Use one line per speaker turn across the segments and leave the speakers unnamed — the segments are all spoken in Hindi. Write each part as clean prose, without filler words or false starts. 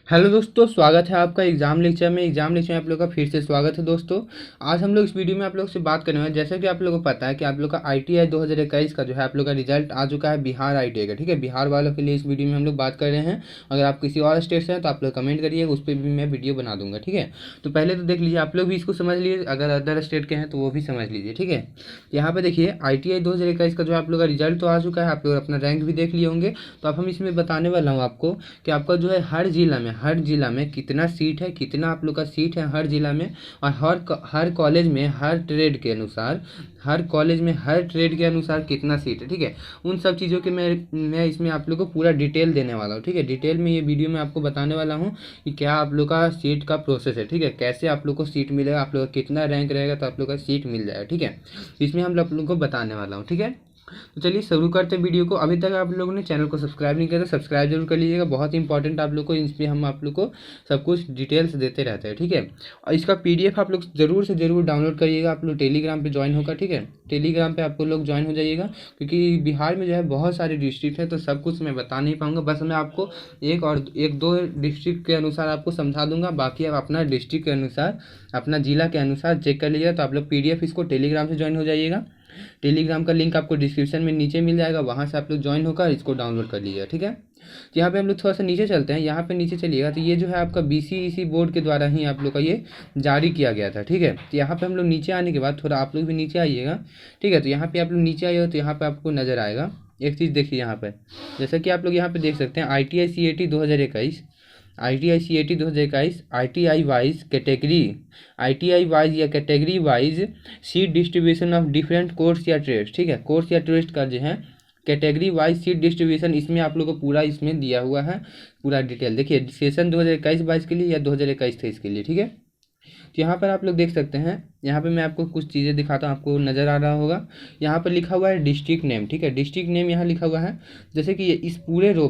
हेलो दोस्तों, स्वागत है आपका एग्जाम लेक्चर में आप लोग का फिर से स्वागत है दोस्तों। आज हम लोग इस वीडियो में आप लोग से बात करने वाले, जैसा कि आप लोगों को पता है कि आप लोग का आईटीआई 2021 का जो है आप लोग का रिजल्ट आ चुका है बिहार आईटीआई का। ठीक है, बिहार वालों के लिए इस वीडियो में हम लोग बात कर रहे हैं। अगर आप किसी और स्टेट से हैं तो आप लोग कमेंट करिएगा, उस पर भी मैं वीडियो बना दूंगा। ठीक है, तो पहले तो देख लीजिए, आप लोग भी इसको समझ लीजिए, अगर अदर स्टेट के हैं तो वो भी समझ लीजिए। ठीक है, यहाँ पे देखिए आईटीआई 2021 का जो आप लोग का रिजल्ट तो आ चुका है, आप लोग अपना रैंक भी देख लिए होंगे। तो अब हम इसमें बताने वाला हूँ आपको कि आपका जो है हर जिला में कितना सीट है, कितना आप लोग का सीट है हर जिला में, और हर कॉलेज में हर ट्रेड के अनुसार, हर कॉलेज में हर ट्रेड के अनुसार कितना सीट है। ठीक है, उन सब चीज़ों के मैं इसमें आप लोग को पूरा डिटेल देने वाला हूँ। ठीक है, डिटेल में ये वीडियो में आपको बताने वाला हूँ कि क्या आप लोग का सीट का प्रोसेस है। ठीक है, कैसे आप लोग को सीट मिलेगा, आप लोग का कितना रैंक रहेगा तो आप लोग का सीट मिल जाएगा। ठीक है, इसमें हम आप लोग को बताने वाला हूँ। ठीक है, तो चलिए शुरू करते हैं वीडियो को। अभी तक आप लोगों ने चैनल को सब्सक्राइब नहीं किया तो सब्सक्राइब जरूर कर लीजिएगा, बहुत इंपॉर्टेंट आप लोग को, इस पर हम आप लोग को सब कुछ डिटेल्स देते रहते हैं। ठीक है, और इसका पीडीएफ आप लोग ज़रूर से ज़रूर डाउनलोड करिएगा। आप लोग टेलीग्राम पे ज्वाइन होगा। ठीक है, टेलीग्राम पे आपको लोग ज्वाइन हो जाइएगा, क्योंकि बिहार में जो है बहुत सारे डिस्ट्रिक्ट है, तो सब कुछ मैं बता नहीं पाऊँगा। बस मैं आपको एक दो डिस्ट्रिक्ट के अनुसार आपको समझा दूंगा, बाकी आप अपना डिस्ट्रिक्ट के अनुसार, अपना जिला के अनुसार चेक कर लीजिएगा। तो आप लोग पीडीएफ इसको टेलीग्राम से ज्वाइन हो जाइएगा। टेलीग्राम का लिंक आपको डिस्क्रिप्शन में नीचे मिल जाएगा, वहाँ से आप लोग ज्वाइन होकर इसको डाउनलोड कर लीजिएगा। ठीक है, तो यहाँ पे हम लोग थोड़ा सा नीचे चलते हैं। यहाँ पे नीचे चलिएगा तो ये जो है आपका बीसीईसी बोर्ड के द्वारा ही आप लोग का ये जारी किया गया था। ठीक है, तो यहाँ पे हम लोग नीचे आने के बाद थोड़ा आप लोग भी नीचे आइएगा। ठीक है, तो यहाँ पे आप लोग नीचे आइएगा तो यहाँ पे आपको नज़र आएगा एक चीज़। देखिए यहाँ पर, जैसा कि आप लोग यहाँ पे देख सकते हैं, ITI CAT 2021, ITI CAT 2021 ITI wise category, ITI wise या category wise seat distribution of different course या ट्रेड्स। ठीक है, कोर्स या ट्रेड्स का जो है कैटेगरी वाइज सीट डिस्ट्रीब्यूशन, इसमें आप लोग को पूरा इसमें दिया हुआ है, पूरा डिटेल। देखिए सेशन 2021-22 के लिए या 2021-23 के लिए। ठीक है, तो यहाँ पर आप लोग देख सकते हैं, यहाँ पे मैं आपको कुछ चीज़ें दिखाता हूँ, आपको नज़र आ रहा होगा। यहाँ पर लिखा हुआ है डिस्ट्रिक्ट नेम। ठीक है, डिस्ट्रिक्ट नेम यहाँ लिखा हुआ है। जैसे कि इस पूरे रो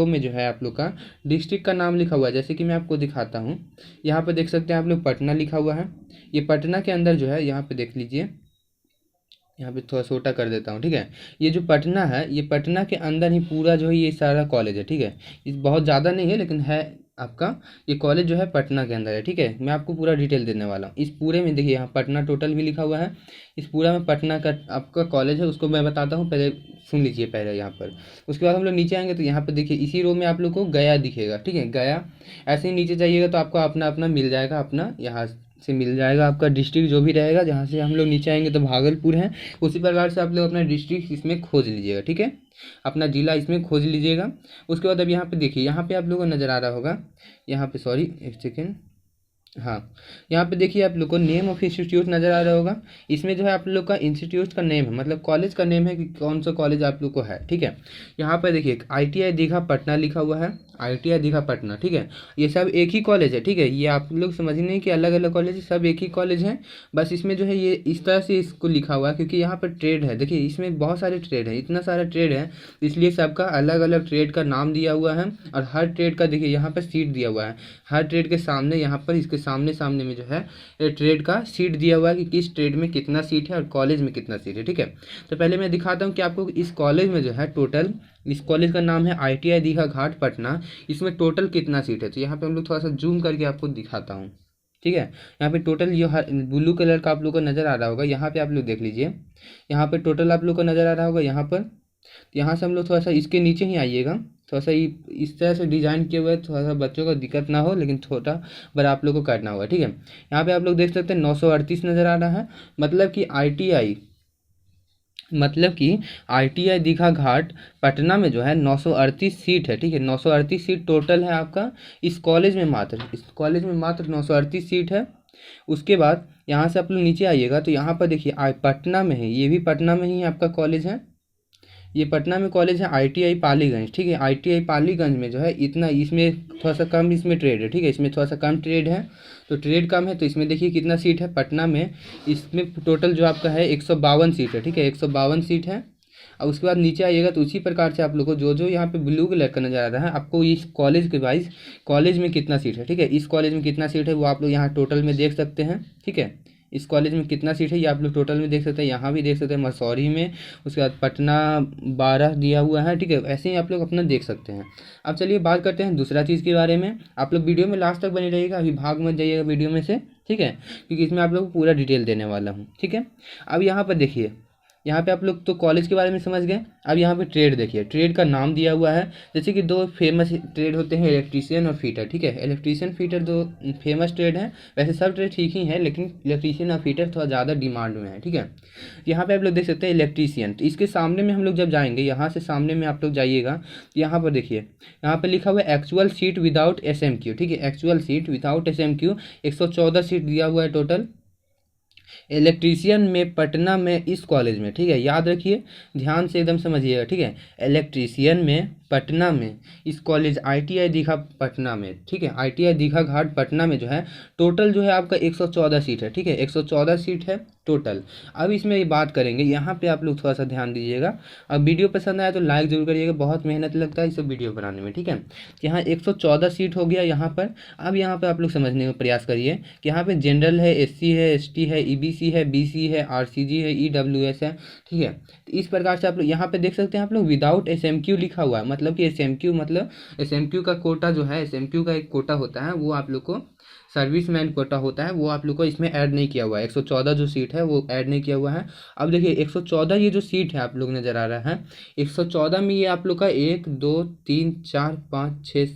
में जो है आप लोग का डिस्ट्रिक्ट का नाम लिखा हुआ है। जैसे कि मैं आपको दिखाता हूँ, यहाँ पर देख सकते हैं आप लोग पटना लिखा हुआ है। ये पटना के अंदर जो है, यहाँ पर देख लीजिए, यहाँ पे थोड़ा छोटा कर देता हूँ। ठीक है, ये जो पटना है, ये पटना के अंदर ही पूरा जो है ये सारा कॉलेज है। ठीक है, इस बहुत ज़्यादा नहीं है लेकिन है आपका, ये कॉलेज जो है पटना के अंदर है। ठीक है, मैं आपको पूरा डिटेल देने वाला हूँ। इस पूरे में देखिए यहाँ पटना टोटल भी लिखा हुआ है। इस पूरा में पटना का आपका कॉलेज है, उसको मैं बताता हूँ, पहले सुन लीजिए पहले यहाँ पर। उसके बाद हम लोग नीचे आएंगे तो यहाँ पर देखिए इसी रो में आप लोग को गया दिखेगा। ठीक है, गया, ऐसे ही नीचे जाइएगा तो आपको अपना अपना मिल जाएगा, अपना यहाँ से मिल जाएगा आपका डिस्ट्रिक्ट जो भी रहेगा। जहाँ से हम लोग नीचे आएंगे तो भागलपुर है, उसी प्रकार से आप लोग अपना डिस्ट्रिक्ट इसमें खोज लीजिएगा। ठीक है, अपना जिला इसमें खोज लीजिएगा। उसके बाद अब यहाँ पे देखिए, यहाँ पे आप लोगों को नज़र आ रहा होगा, यहाँ पे सॉरी एक सेकेंड, हाँ, यहाँ पे देखिए आप लोग को नेम ऑफ इंस्टीट्यूट नज़र आ रहा होगा। इसमें जो है आप लोग का इंस्टीट्यूट का नेम है, मतलब कॉलेज का नेम है कि कौन सा कॉलेज आप लोग को है। ठीक है, यहाँ पर देखिए ITI दीघा पटना लिखा हुआ है, ITI दीघा पटना। ठीक है, ये सब एक ही कॉलेज है। ठीक है, ये आप लोग समझ नहीं कि अलग अलग कॉलेज है, सब एक ही कॉलेज है। बस इसमें जो है ये इस तरह से इसको लिखा हुआ है क्योंकि यहाँ पर ट्रेड है। देखिए इसमें बहुत सारे ट्रेड है, इतना सारा ट्रेड है, इसलिए सबका अलग अलग ट्रेड का नाम दिया हुआ है। और हर ट्रेड का देखिए यहाँ पर सीट दिया हुआ है, हर ट्रेड के सामने, यहाँ पर इसके सामने सामने में जो है ट्रेड का सीट दिया हुआ है कि किस ट्रेड में कितना सीट है और कॉलेज में कितना सीट है। ठीक है, तो पहले मैं दिखाता हूँ कि आपको इस कॉलेज में जो है टोटल, इस कॉलेज का नाम है ITI दीघा घाट पटना, इसमें टोटल कितना सीट है। तो यहाँ पे हम लोग थोड़ा सा जूम करके आपको दिखाता हूँ। ठीक है, यहाँ पे टोटल ये ब्लू कलर का आप लोग को नज़र आ रहा होगा, यहाँ पे आप लोग देख लीजिए, यहाँ पे टोटल आप लोग को नज़र आ रहा होगा यहाँ पर। यहाँ से हम लोग थोड़ा सा इसके नीचे ही आइएगा, थोड़ा सा इस तरह से डिज़ाइन किए हुए, थोड़ा सा बच्चों को दिक्कत ना हो, लेकिन छोटा बड़ा आप लोग को करना होगा। ठीक है, यहाँ पे आप लोग देख सकते हैं 938 नज़र आ रहा है, मतलब कि ITI दीघा घाट पटना में जो है 938 सीट है। ठीक है, 938 सीट टोटल है आपका इस कॉलेज में, मात्र 938 सीट है। उसके बाद यहाँ से आप लोग नीचे आइएगा तो यहाँ पर देखिए पटना में है, ये भी पटना में ही आपका कॉलेज है, ये पटना में कॉलेज है ITI पालीगंज। ठीक है, ITI पालीगंज में जो है इतना, इसमें थोड़ा सा कम इसमें ट्रेड है। ठीक है, इसमें थोड़ा सा कम ट्रेड है, तो ट्रेड कम है, तो इसमें देखिए कितना सीट है पटना में, इसमें टोटल जो आपका है 152 सीट है। ठीक है, 152 सीट है। और उसके बाद नीचे आइएगा तो उसी प्रकार से आप लोग को जो जो यहाँ पे ब्लू कलर का नज़र आ रहा है, आपको इस कॉलेज के वाइज कॉलेज में कितना सीट है। ठीक है, इस कॉलेज में कितना सीट है वो आप लोग यहाँ टोटल में देख सकते हैं। ठीक है, इस कॉलेज में कितना सीट है ये आप लोग टोटल में देख सकते हैं, यहाँ भी देख सकते हैं मसौरी में, उसके बाद पटना 12 दिया हुआ है, ठीक है। ऐसे ही आप लोग अपना देख सकते हैं। अब चलिए बात करते हैं दूसरा चीज़ के बारे में। आप लोग वीडियो में लास्ट तक बने रहिएगा, अभी भाग मत जाइएगा वीडियो में से, ठीक है, क्योंकि इसमें आप लोग को पूरा डिटेल देने वाला हूँ, ठीक है। अब यहाँ पर देखिए, यहाँ पे आप लोग तो कॉलेज के बारे में समझ गए। अब यहाँ पे ट्रेड देखिए, ट्रेड का नाम दिया हुआ है, जैसे कि दो फेमस ट्रेड होते हैं, इलेक्ट्रीशियन और फीटर, ठीक है। इलेक्ट्रीशियन फीटर दो फेमस ट्रेड हैं, वैसे सब ट्रेड ठीक ही है, लेकिन इलेक्ट्रीशियन और फीटर थोड़ा ज़्यादा डिमांड में है, ठीक है। यहाँ पे आप लोग देख सकते हैं इलेक्ट्रीशियन, तो इसके सामने में हम लोग जब जाएंगे, यहाँ से सामने में आप लोग जाइएगा, तो यहाँ पर देखिए, यहाँ पर लिखा हुआ है एक्चुअल सीट विदाउट SMQ, ठीक है। Actual seat without SMQ 114 seat दिया हुआ है टोटल इलेक्ट्रीशियन में पटना में इस कॉलेज में, ठीक है। याद रखिए, ध्यान से एकदम समझिएगा, ठीक है। इलेक्ट्रीशियन में पटना में इस कॉलेज ITI दीघा पटना में, ठीक है, ITI दीघा घाट पटना में जो है टोटल जो है आपका 114 सीट है, ठीक है। 114 सीट है टोटल। अब इसमें ये बात करेंगे, यहाँ पे आप लोग थोड़ा सा ध्यान दीजिएगा। अब वीडियो पसंद आया तो लाइक जरूर करिएगा, बहुत मेहनत लगता है इस वीडियो बनाने में, ठीक है। यहाँ 114 सीट हो गया यहाँ पर। अब यहाँ पर आप लोग समझने का प्रयास करिए कि यहाँ पे जनरल है, SC है, ST है, EBC है, BC है, RCG है, EWS है, ठीक है। तो इस प्रकार से आप लोग यहाँ पे देख सकते हैं, आप लोग विदाउट SMQ लिखा हुआ है, मतलब कि SMQ मतलब SMQ का कोटा जो है, SMQ का एक कोटा होता है, वो आप लोग को सर्विसमैन कोटा होता है, वो आप लोग को इसमें ऐड नहीं किया हुआ है। 114 जो सीट है वो ऐड नहीं किया हुआ है। अब देखिए 114 ये जो सीट है आप लोग नज़र आ रहा है, 114 में ये आप लोग का 1 2 3 4 5 6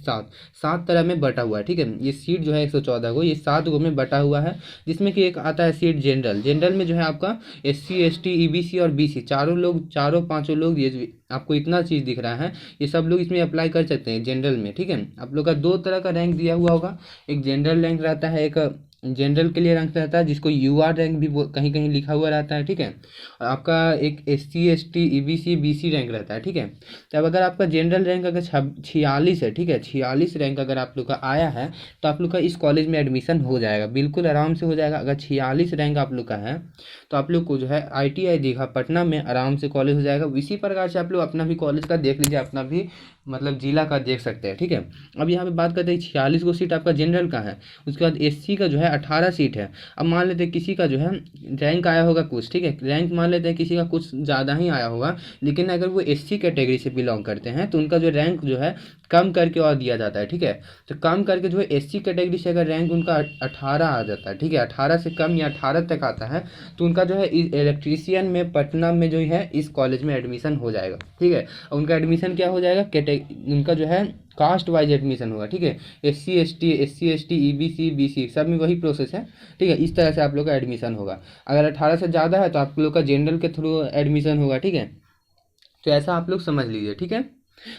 7 तरह में बटा हुआ है, ठीक है। ये सीट जो है 114 को ये 7 गो में बटा हुआ है, जिसमें कि एक आता है सीट जनरल। जनरल में जो है आपका SC ST EBC और BC चारों पाँचों लोग, ये आपको इतना चीज़ दिख रहा है, ये सब लोग इसमें अप्लाई कर सकते हैं जनरल में, ठीक है। आप लोग का दो तरह का रैंक दिया हुआ होगा, एक जनरल रैंक रहता है, एक जनरल के लिए रैंक रहता है जिसको UR रैंक भी कहीं कहीं लिखा हुआ रहता है, ठीक है। और आपका एक SC ST EBC BC rank रहता है, ठीक है। तब अगर आपका जनरल रैंक अगर 46 है, ठीक है, 46 रैंक अगर आप लोग का आया है तो आप लोग का इस कॉलेज में एडमिशन हो जाएगा, बिल्कुल आराम से हो जाएगा। अगर 46 रैंक आप लोग का है तो आप लोग को जो है ITI दीघा पटना में आराम से कॉलेज हो जाएगा। इसी प्रकार से आप लोग अपना भी कॉलेज का देख लीजिए, अपना भी मतलब जिला का देख सकते हैं, ठीक है। अब यहाँ पे बात करते हैं 46 को सीट आपका जनरल का है, उसके बाद SC का जो है 18 सीट है। अब मान लेते हैं किसी का जो है रैंक आया होगा कुछ, ठीक है, रैंक मान लेते हैं किसी का कुछ ज़्यादा ही आया होगा, लेकिन अगर वो SC कैटेगरी से बिलोंग करते हैं तो उनका जो रैंक जो है कम करके और दिया जाता है, ठीक है। तो कम करके जो है SC कैटेगरी से अगर रैंक उनका 18 आ जाता है, ठीक है, 18 से कम या 18 तक आता है तो उनका जो है इलेक्ट्रीशियन में पटना में जो है इस कॉलेज में एडमिशन हो जाएगा, ठीक है। उनका एडमिशन क्या हो जाएगा, उनका जो है कास्ट वाइज एडमिशन होगा, ठीक है। SC ST EBC BC सब में वही प्रोसेस है, ठीक है। इस तरह से आप लोग का एडमिशन होगा। अगर 18 से ज़्यादा है तो आप लोग का जनरल के थ्रू एडमिशन होगा, ठीक है। तो ऐसा आप लोग समझ लीजिए, ठीक है।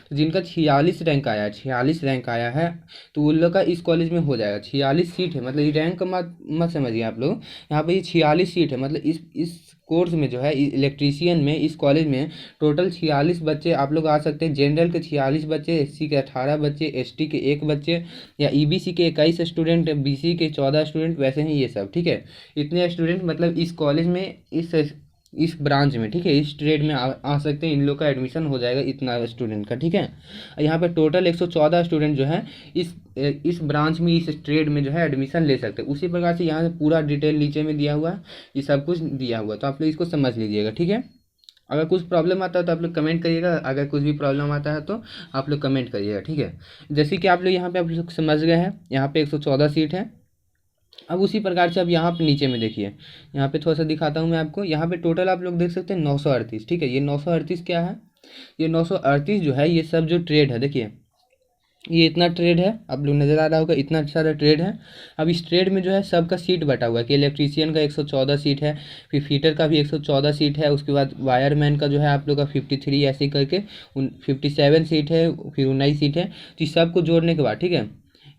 तो जिनका 46 रैंक आया है, 46 रैंक आया है तो उन लोग का इस कॉलेज में हो जाएगा। 46 सीट है, मतलब ये रैंक मत समझिए आप लोग, यहाँ पे ये 46 सीट है, मतलब इस कोर्स में जो है इलेक्ट्रीशियन में इस कॉलेज में टोटल 46 बच्चे आप लोग आ सकते हैं। जनरल के 46 बच्चे, SC के 18 बच्चे, ST के 1 बच्चे, या EBC के 21 स्टूडेंट, BC के 14 स्टूडेंट, वैसे ही ये सब, ठीक है। इतने स्टूडेंट मतलब इस कॉलेज में इस ब्रांच में, ठीक है, इस ट्रेड में आ सकते हैं। इन लोग का एडमिशन हो जाएगा इतना स्टूडेंट का, ठीक है। यहाँ पे टोटल 114 स्टूडेंट जो है इस ब्रांच में, इस ट्रेड में जो है एडमिशन ले सकते हैं। उसी प्रकार से यहाँ से पूरा डिटेल नीचे में दिया हुआ है, ये सब कुछ दिया हुआ है, तो आप लोग इसको समझ लीजिएगा, ठीक है। अगर कुछ प्रॉब्लम आता है तो आप लोग कमेंट करिएगा, अगर कुछ भी प्रॉब्लम आता है तो आप लोग कमेंट करिएगा, ठीक है। जैसे कि आप लोग यहाँ पे आप लोग समझ गए हैं, यहाँ पे 114 सीट है। अब उसी प्रकार से अब यहाँ पे नीचे में देखिए, यहाँ पे थोड़ा सा दिखाता हूँ मैं आपको। यहाँ पे टोटल आप लोग देख सकते हैं 938, ठीक है। ये 938 क्या है, ये 938 जो है ये सब जो ट्रेड है, देखिए ये इतना ट्रेड है, आप लोग नज़र आ रहा होगा, इतना सारा ट्रेड है। अब इस ट्रेड में जो है सबका सीट बटा हुआ है कि इलेक्ट्रीशियन का 114 सीट है, फिर फीटर का भी 114 सीट है, उसके बाद वायरमैन का जो है आप लोग का 53 ऐसे करके 57 सीट है, फिर 19 सीट है। तो इस सबको जोड़ने के बाद, ठीक है,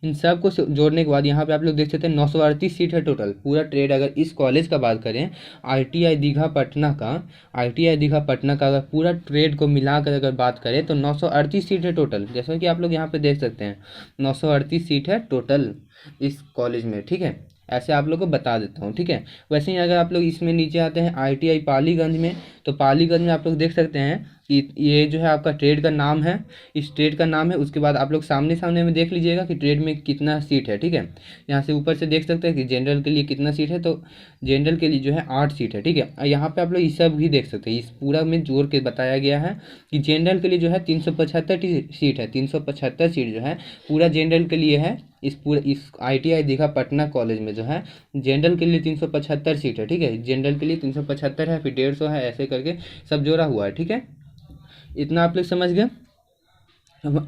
इन सब को जोड़ने के बाद यहाँ पे आप लोग देख सकते हैं 938 सीट है टोटल पूरा ट्रेड। अगर इस कॉलेज का बात करें, ITI दीघा पटना का, ITI दीघा पटना का अगर पूरा ट्रेड को मिलाकर अगर बात करें तो 938 सीट है टोटल, जैसा कि आप लोग यहाँ पे देख सकते हैं 938 सीट है टोटल इस कॉलेज में, ठीक है। ऐसे आप लोग को बता देता हूँ, ठीक है। वैसे ही अगर आप लोग इसमें नीचे आते हैं ITI पालीगंज में, तो पालीगंज में आप लोग देख सकते हैं ये जो है आपका ट्रेड का नाम है, इस ट्रेड का नाम है। उसके बाद आप लोग सामने सामने में देख लीजिएगा कि ट्रेड में कितना सीट है, ठीक है। यहाँ से ऊपर से देख सकते हैं कि जनरल के लिए कितना सीट है, तो जनरल के लिए जो है 8 सीट है, ठीक है। और यहाँ पे आप लोग इस सब भी देख सकते हैं, इस पूरा में जोड़ के बताया गया है कि जनरल के लिए जो है 375 सीट है, 375 सीट जो है पूरा जनरल के लिए है। इस ITI दीघा पटना कॉलेज में जो है जनरल के लिए 375 सीट है, ठीक है। जनरल के लिए 375 है, फिर 150 है, ऐसे करके सब जोड़ा हुआ है, ठीक है। इतना आप लोग समझ गए।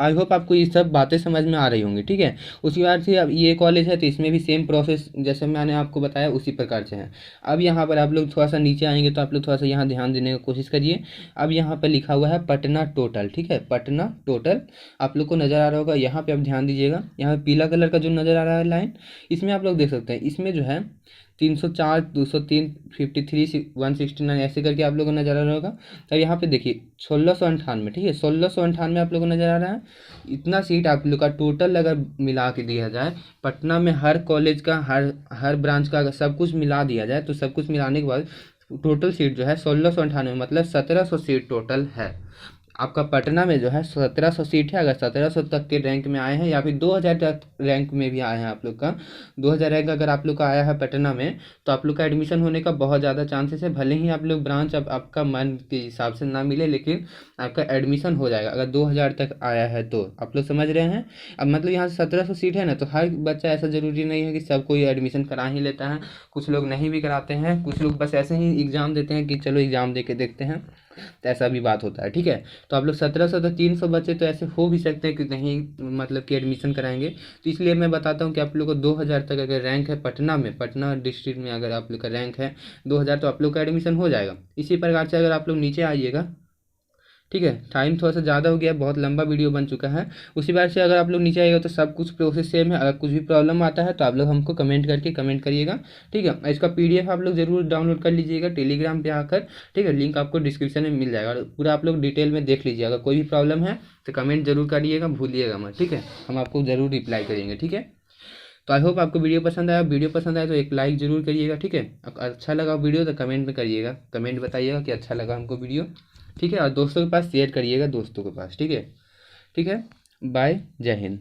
आई होप आपको ये सब बातें समझ में आ रही होंगी, ठीक है। उसी बात से अब ये कॉलेज है तो इसमें भी सेम प्रोसेस जैसे मैंने आपको बताया उसी प्रकार से है। अब यहाँ पर आप लोग थोड़ा सा नीचे आएंगे तो आप लोग थोड़ा सा यहाँ ध्यान देने की कोशिश करिए। अब यहाँ पर लिखा हुआ है पटना टोटल, ठीक है, पटना टोटल आप लोग को नज़र आ रहा होगा। यहाँ पे आप ध्यान दीजिएगा, यहाँ पे पीला कलर का जो नज़र आ रहा है लाइन, इसमें आप लोग देख सकते हैं, इसमें जो है 304, 203, 53, 169 ऐसे करके आप लोगों को नज़र आ रहा होगा। तो यहाँ पे देखिए 1698, ठीक है, 1698 आप लोगों को नज़र आ रहा है। इतना सीट आप लोग का टोटल अगर मिला के दिया जाए पटना में, हर कॉलेज का हर ब्रांच का अगर सब कुछ मिला दिया जाए तो सब कुछ मिलाने के बाद टोटल सीट जो है 1698, मतलब 1700 सीट टोटल है। आपका पटना में जो है 1700 सीट है। अगर 1700 तक के रैंक में आए हैं या फिर 2000 तक रैंक में भी आए हैं आप लोग का, 2000 रैंक अगर आप लोग का आया है पटना में, तो आप लोग का एडमिशन होने का बहुत ज़्यादा चांसेस है। भले ही आप लोग ब्रांच अब आपका मन के हिसाब से ना मिले, लेकिन आपका एडमिशन हो जाएगा अगर 2000 तक आया है तो। आप लोग समझ रहे हैं। अब मतलब यहाँ से 1700 सीट है ना, तो हर बच्चा, ऐसा ज़रूरी नहीं है कि सब कोई एडमिशन करा ही लेता है, कुछ लोग नहीं भी कराते हैं, कुछ लोग बस ऐसे ही एग्ज़ाम देते हैं कि चलो एग्ज़ाम दे के देखते हैं, तो ऐसा भी बात होता है, ठीक है। तो आप लोग 1700 तो 300 बच्चे तो ऐसे हो भी सकते हैं कि नहीं मतलब कि एडमिशन कराएंगे। तो इसलिए मैं बताता हूँ कि आप लोग को 2000 तक अगर रैंक है पटना में, पटना डिस्ट्रिक्ट में अगर आप लोग का रैंक है 2000, तो आप लोग का एडमिशन हो जाएगा। इसी प्रकार से अगर आप लोग नीचे आइएगा, ठीक है, टाइम थोड़ा सा ज़्यादा हो गया, बहुत लंबा वीडियो बन चुका है। उसी बात से अगर आप लोग नीचे आएगा तो सब कुछ प्रोसेस सेम है। अगर कुछ भी प्रॉब्लम आता है तो आप लोग हमको कमेंट करिएगा, ठीक है। इसका PDF आप लोग ज़रूर डाउनलोड कर लीजिएगा टेलीग्राम पे आकर, ठीक है। लिंक आपको डिस्क्रिप्शन में मिल जाएगा और पूरा आप लोग डिटेल में देख लीजिएगा। अगर कोई भी प्रॉब्लम है तो कमेंट जरूर करिएगा, भूलिएगा मत, ठीक है। हम आपको ज़रूर रिप्लाई करेंगे, ठीक है। तो आई होप आपको वीडियो पसंद आया। वीडियो पसंद आया तो एक लाइक जरूर करिएगा, ठीक है। अच्छा लगा वीडियो तो कमेंट में करिएगा, कमेंट बताइएगा कि अच्छा लगा हमको वीडियो, ठीक है। और दोस्तों के पास शेयर करिएगा, दोस्तों के पास, ठीक है। ठीक है, बाय, जय हिंद।